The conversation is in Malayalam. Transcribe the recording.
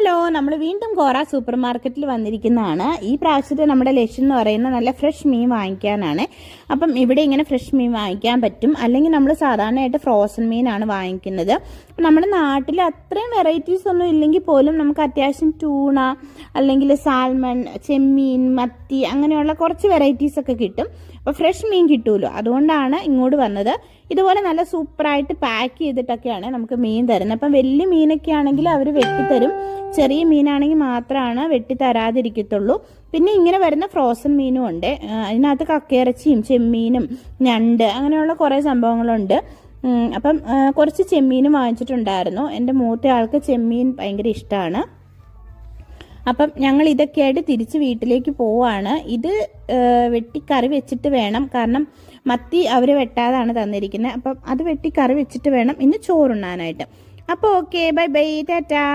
ഹലോ, നമ്മൾ വീണ്ടും കോറ സൂപ്പർ മാർക്കറ്റിൽ വന്നിരിക്കുന്നതാണ്. ഈ പ്രാവശ്യത്തെ നമ്മുടെ ലക്ഷ്യം എന്ന് പറയുന്നത് നല്ല ഫ്രഷ് മീൻ വാങ്ങിക്കാനാണ്. അപ്പം ഇവിടെ ഇങ്ങനെ ഫ്രഷ് മീൻ വാങ്ങിക്കാൻ പറ്റും. അല്ലെങ്കിൽ നമ്മൾ സാധാരണയായിട്ട് ഫ്രോസൺ മീനാണ് വാങ്ങിക്കുന്നത്. നമ്മുടെ നാട്ടിൽ അത്രയും വെറൈറ്റീസ് ഒന്നും ഇല്ലെങ്കിൽ പോലും നമുക്ക് അത്യാവശ്യം ടൂണ അല്ലെങ്കിൽ സാൽമൺ, ചെമ്മീൻ, മത്തി അങ്ങനെയുള്ള കുറച്ച് വെറൈറ്റീസ് ഒക്കെ കിട്ടും. അപ്പോൾ ഫ്രഷ് മീൻ കിട്ടുമല്ലോ, അതുകൊണ്ടാണ് ഇങ്ങോട്ട് വന്നത്. ഇതുപോലെ നല്ല സൂപ്പറായിട്ട് പാക്ക് ചെയ്തിട്ടൊക്കെയാണ് നമുക്ക് മീൻ തരുന്നത്. അപ്പം വലിയ മീനൊക്കെ ആണെങ്കിൽ അവർ വെട്ടിത്തരും, ചെറിയ മീനാണെങ്കിൽ മാത്രമാണ് വെട്ടിത്തരാതിരിക്കത്തുള്ളൂ. പിന്നെ ഇങ്ങനെ വരുന്ന ഫ്രോസൺ മീനും ഉണ്ട്. അതിനകത്ത് കക്കയിറച്ചിയും ചെമ്മീനും ഞണ്ട് അങ്ങനെയുള്ള കുറേ സംഭവങ്ങളുണ്ട്. അപ്പം കുറച്ച് ചെമ്മീനും വാങ്ങിച്ചിട്ടുണ്ടായിരുന്നു. എൻ്റെ മൂത്ത ആൾക്ക് ചെമ്മീൻ ഭയങ്കര ഇഷ്ടമാണ്. അപ്പം ഞങ്ങൾ ഇതൊക്കെയായിട്ട് തിരിച്ച് വീട്ടിലേക്ക് പോവാണ്. ഇത് വെട്ടിക്കറി വെച്ചിട്ട് വേണം, കാരണം മത്തി അവർ വെട്ടാതാണ് തന്നിരിക്കുന്നത്. അപ്പം അത് വെട്ടിക്കറി വെച്ചിട്ട് വേണം ഇന്ന് ചോറുണ്ണാനായിട്ട്. അപ്പോൾ ഓക്കെ, ബൈ ബൈ, ടാറ്റാ.